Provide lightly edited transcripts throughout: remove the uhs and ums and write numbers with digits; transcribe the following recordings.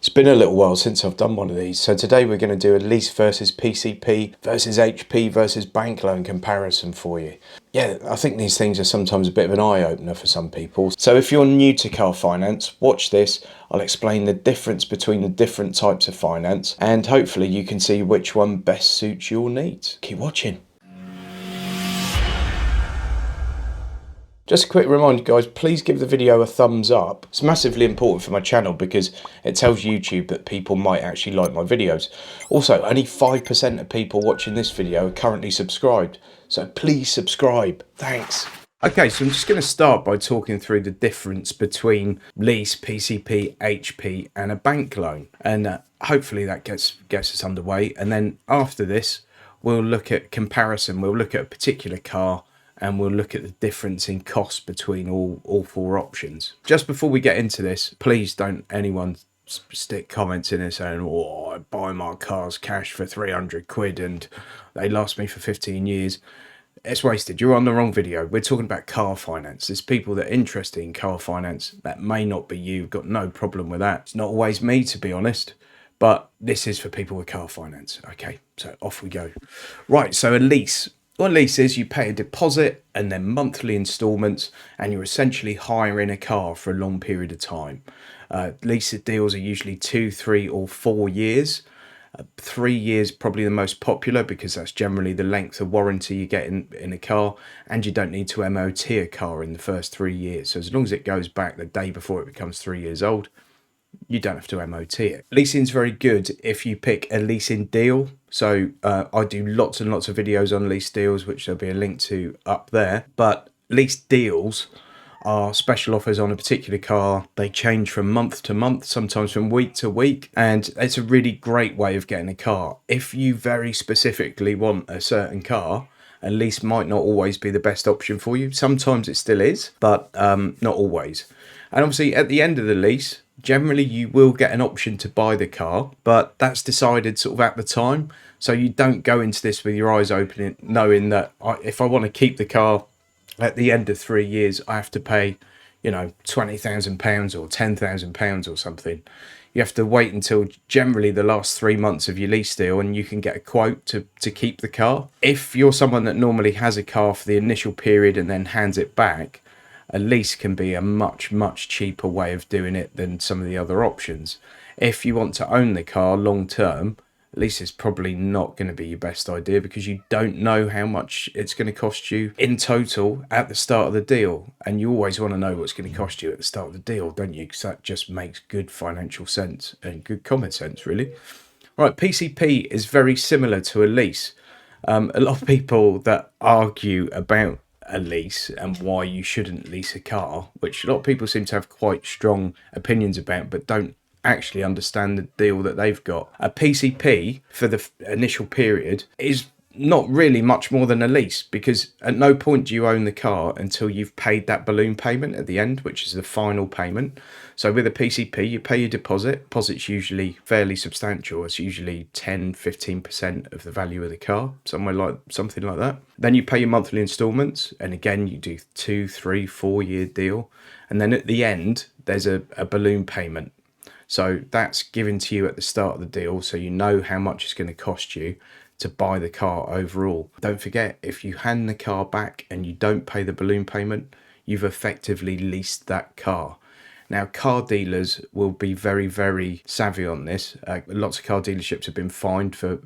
It's been a little while since I've done one of these, so today we're going to do a lease versus PCP versus HP versus bank loan comparison for you. Yeah, I think these things are sometimes a bit of an eye-opener for some people. So if you're new to car finance, watch this. I'll explain the difference between the different types of finance, and hopefully you can see which one best suits your needs. Keep watching. Just a quick reminder guys, please give the video a thumbs up. It's massively important for my channel because it tells YouTube that people might actually like my videos. Also, only 5% of people watching this video are currently subscribed, so please subscribe. Thanks. Okay, so I'm just going to start by talking through the difference between lease, PCP, HP and a bank loan. And hopefully that gets us underway. And then after this, we'll look at comparison. We'll look at a particular car and we'll look at the difference in cost between all four options. Just before we get into this, please don't anyone stick comments in there saying, oh, I buy my cars cash for 300 quid and they last me for 15 years. It's wasted. You're on the wrong video. We're talking about car finance. There's people that are interested in car finance. That may not be you. Got no problem with that. It's not always me, to be honest. But this is for people with car finance. Okay, so off we go. Right, so a lease. What a lease is, you pay a deposit and then monthly instalments, and you're essentially hiring a car for a long period of time. Lease deals are usually 2, 3 or 4 years. 3 years probably the most popular because that's generally the length of warranty you get in a car, and you don't need to MOT a car in the first 3 years. So as long as it goes back the day before it becomes 3 years old, you don't have to MOT it. Leasing is very good if you pick a leasing deal. So I do lots and lots of videos on lease deals, which there'll be a link to up there. But lease deals are special offers on a particular car. They change from month to month, sometimes from week to week. And it's a really great way of getting a car. If you very specifically want a certain car, a lease might not always be the best option for you. Sometimes it still is, but not always. And obviously at the end of the lease, generally you will get an option to buy the car, but that's decided sort of at the time. So you don't go into this with your eyes open, knowing that if I want to keep the car at the end of 3 years, I have to pay, you know, £20,000 or £10,000 or something. You have to wait until generally the last 3 months of your lease deal and you can get a quote to keep the car. If you're someone that normally has a car for the initial period and then hands it back, a lease can be a much cheaper way of doing it than some of the other options. If you want to own the car long term, lease is probably not going to be your best idea because you don't know how much it's going to cost you in total at the start of the deal. And you always want to know what's going to cost you at the start of the deal, don't you? Because that just makes good financial sense and good common sense, really. Right, PCP is very similar to a lease. A lot of people that argue about a lease and why you shouldn't lease a car, which a lot of people seem to have quite strong opinions about, but don't actually understand the deal that they've got. A PCP for the initial period is not really much more than a lease, because at no point do you own the car until you've paid that balloon payment at the end, which is the final payment. So with a PCP, you pay your deposit. Deposit's usually fairly substantial. It's usually 10-15% of the value of the car, something like that. Then you pay your monthly installments, and again you do 2, 3, 4 year deal, and then at the end there's a balloon payment. So that's given to you at the start of the deal, so you know how much it's going to cost you to buy the car overall. Don't forget, if you hand the car back and you don't pay the balloon payment, you've effectively leased that car. Now, car dealers will be very savvy on this. Lots of car dealerships have been fined for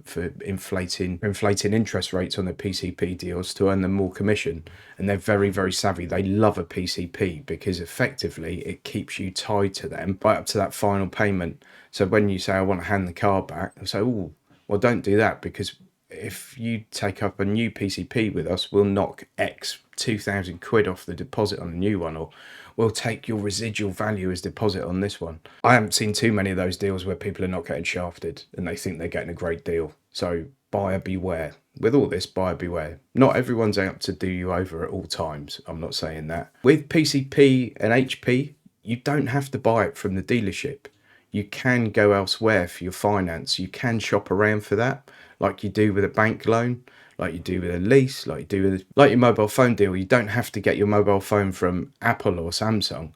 inflating interest rates on their PCP deals to earn them more commission. And they're very savvy. They love a PCP because effectively it keeps you tied to them right up to that final payment. So when you say, I want to hand the car back, they'll say, oh, well, don't do that, because if you take up a new PCP with us, we'll knock X 2,000 quid off the deposit on a new one, or we'll take your residual value as deposit on this one. I haven't seen too many of those deals where people are not getting shafted and they think they're getting a great deal. So buyer beware. With all this, buyer beware. Not everyone's out to do you over at all times. I'm not saying that. With PCP and HP, you don't have to buy it from the dealership. You can go elsewhere for your finance. You can shop around for that, like you do with a bank loan, like you do with a lease, like you do with your mobile phone deal. You don't have to get your mobile phone from Apple or Samsung.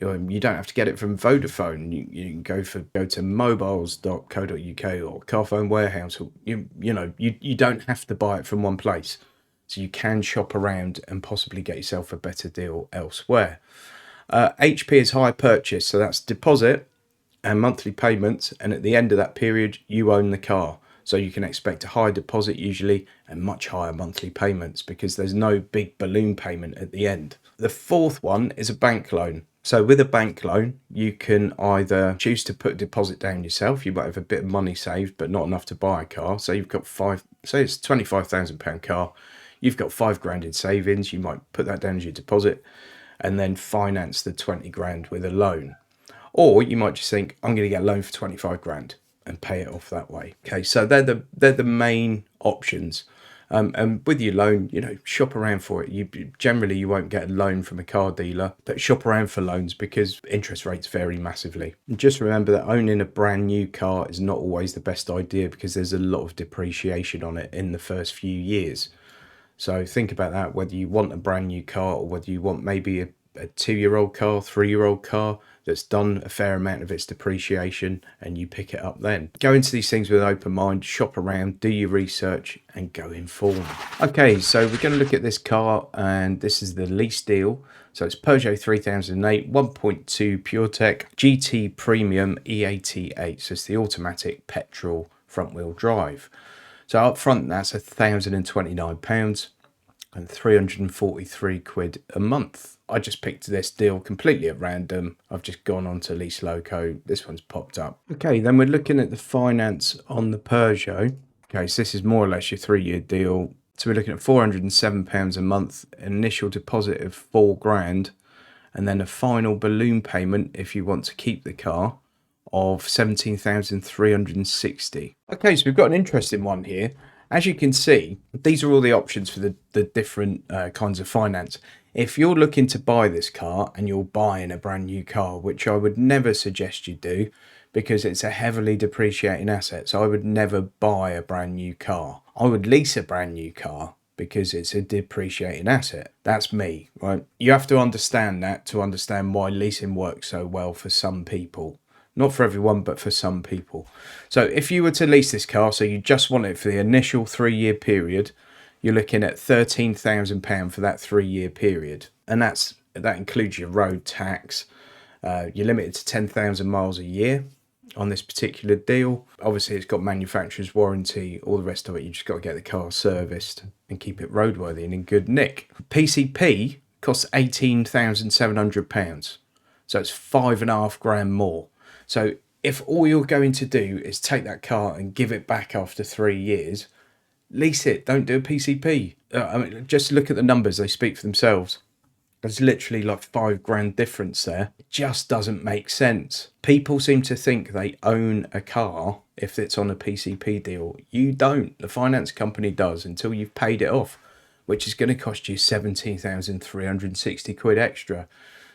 You don't have to get it from Vodafone. You can go to mobiles.co.uk or Carphone Warehouse. Or, you don't have to buy it from one place. So you can shop around and possibly get yourself a better deal elsewhere. HP is hire purchase, so that's deposit and monthly payments, and at the end of that period you own the car, so you can expect a high deposit usually and much higher monthly payments because there's no big balloon payment at the end. The fourth one is a bank loan. So with a bank loan, you can either choose to put a deposit down yourself. You might have a bit of money saved but not enough to buy a car. So you've got say it's £25,000 car, you've got £5,000 in savings, you might put that down as your deposit and then finance the 20 grand with a loan. Or you might just think, I'm going to get a loan for 25 grand and pay it off that way. Okay, so they're the main options. And with your loan, shop around for it. You won't get a loan from a car dealer, but shop around for loans because interest rates vary massively. And just remember that owning a brand new car is not always the best idea because there's a lot of depreciation on it in the first few years. So think about that, whether you want a brand new car or whether you want maybe a 2-year-old car, 3-year-old car that's done a fair amount of its depreciation and you pick it up then. Go into these things with an open mind, shop around, do your research and go informed. Okay, so we're going to look at this car and this is the lease deal. So it's Peugeot 3008 1.2 PureTech GT Premium E88. So it's the automatic petrol front wheel drive. So up front, that's £1,029 and 343 quid a month. I just picked this deal completely at random. I've just gone on to Lease Loco. This one's popped up. Okay, then we're looking at the finance on the Peugeot. Okay, so this is more or less your 3-year deal. So we're looking at £407 a month, an initial deposit of £4,000, and then a final balloon payment if you want to keep the car of 17,360. Okay, so we've got an interesting one here. As you can see, these are all the options for the different kinds of finance. If you're looking to buy this car and you're buying a brand new car, which I would never suggest you do because it's a heavily depreciating asset, so I would never buy a brand new car. I would lease a brand new car because it's a depreciating asset. That's me, right? You have to understand that to understand why leasing works so well for some people. Not for everyone, but for some people. So if you were to lease this car, so you just want it for the initial 3-year period, you're looking at £13,000 for that 3-year period. And that includes your road tax. You're limited to 10,000 miles a year on this particular deal. Obviously, it's got manufacturer's warranty, all the rest of it. You just got to get the car serviced and keep it roadworthy and in good nick. PCP costs £18,700. So it's £5,500 more. So if all you're going to do is take that car and give it back after 3 years, lease it. Don't do a PCP. I mean, just look at the numbers. They speak for themselves. There's literally like £5,000 difference there. It just doesn't make sense. People seem to think they own a car if it's on a PCP deal. You don't. The finance company does until you've paid it off, which is going to cost you 17,360 quid extra.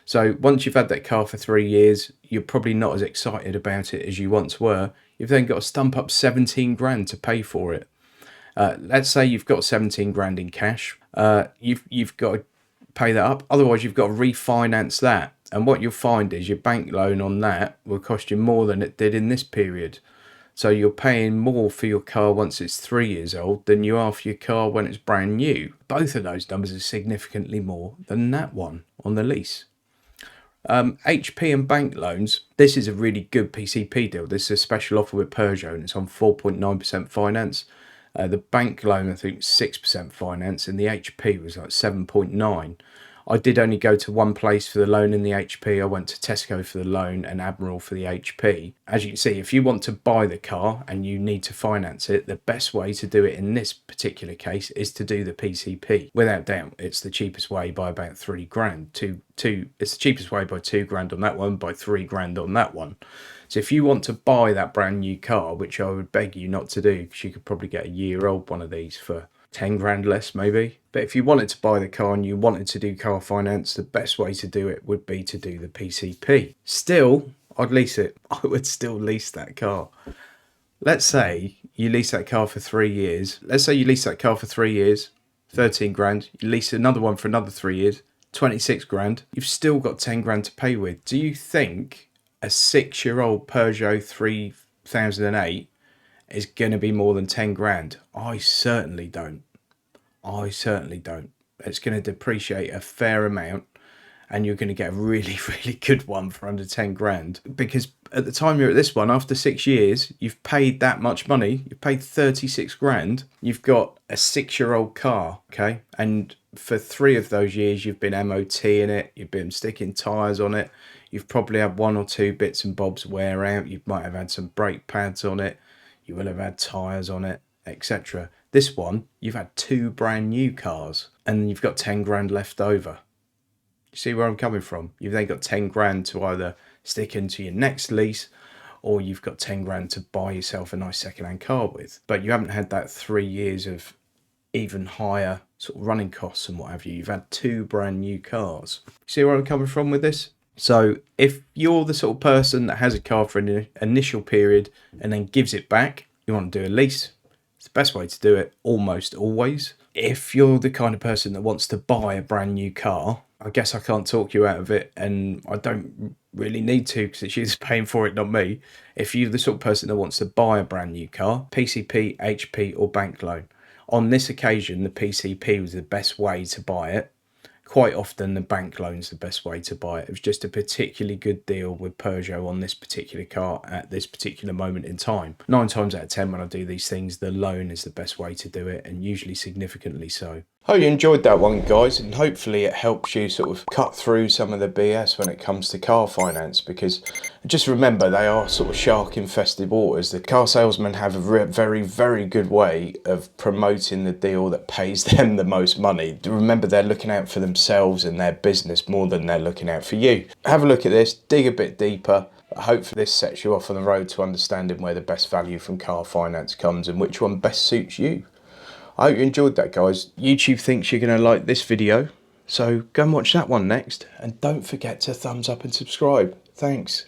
So once you've had that car for 3 years, you're probably not as excited about it as you once were. You've then got to stump up 17 grand to pay for it. Let's say you've got 17 grand in cash. You've got to pay that up. Otherwise, you've got to refinance that. And what you'll find is your bank loan on that will cost you more than it did in this period. So you're paying more for your car once it's 3 years old than you are for your car when it's brand new. Both of those numbers are significantly more than that one on the lease. HP and bank loans, this is a really good PCP deal. This is a special offer with Peugeot and it's on 4.9% finance. The bank loan, I think, 6% finance, and the HP was like 7.9%. I did only go to one place for the loan in the HP. I went to Tesco for the loan and Admiral for the HP. As you can see, if you want to buy the car and you need to finance it, the best way to do it in this particular case is to do the PCP. Without doubt, it's the cheapest way by about £3,000. It's the cheapest way by £2,000 on that one, by £3,000 on that one. So if you want to buy that brand new car, which I would beg you not to do, because you could probably get a year-old one of these for 10 grand less maybe. But if you wanted to buy the car and you wanted to do car finance, the best way to do it would be to do the PCP. Still, I'd lease it. I would still lease that car. Let's say you lease that car for 3 years. Let's say you lease that car for 3 years, 13 grand. You lease another one for another 3 years, 26 grand. You've still got 10 grand to pay with. Do you think a 6-year-old Peugeot 3008 is going to be more than 10 grand? I certainly don't. I certainly don't. It's going to depreciate a fair amount, and you're going to get a really, really good one for under 10 grand. Because at the time you're at this one, after 6 years, you've paid that much money. You've paid 36 grand. You've got a 6-year-old car, okay? And for 3 of those years, you've been MOTing it. You've been sticking tyres on it. You've probably had 1 or 2 bits and bobs wear out. You might have had some brake pads on it. You will have had tyres on it, etc. This one, you've had 2 brand new cars, and you've got 10 grand left over. You see where I'm coming from? You've then got 10 grand to either stick into your next lease, or you've got 10 grand to buy yourself a nice second-hand car with. But you haven't had that 3 years of even higher sort of running costs and what have you. You've had 2 brand new cars. See where I'm coming from with this? So if you're the sort of person that has a car for an initial period and then gives it back, you want to do a lease, it's the best way to do it almost always. If you're the kind of person that wants to buy a brand new car, I guess I can't talk you out of it, and I don't really need to because it's you that's paying for it, not me. If you're the sort of person that wants to buy a brand new car, PCP, HP or bank loan. On this occasion, the PCP was the best way to buy it. Quite often the bank loan's the best way to buy it. It was just a particularly good deal with Peugeot on this particular car at this particular moment in time. 9 times out of 10 when I do these things, the loan is the best way to do it, and usually significantly so. Hope you enjoyed that one, guys, and hopefully it helps you sort of cut through some of the BS when it comes to car finance, because just remember, they are sort of shark infested waters. The car salesmen have a very, very good way of promoting the deal that pays them the most money. Remember, they're looking out for themselves and their business more than they're looking out for you. Have a look at this, dig a bit deeper. Hopefully this sets you off on the road to understanding where the best value from car finance comes and which one best suits you. I hope you enjoyed that, guys. YouTube thinks you're going to like this video, so go and watch that one next. And don't forget to thumbs up and subscribe. Thanks.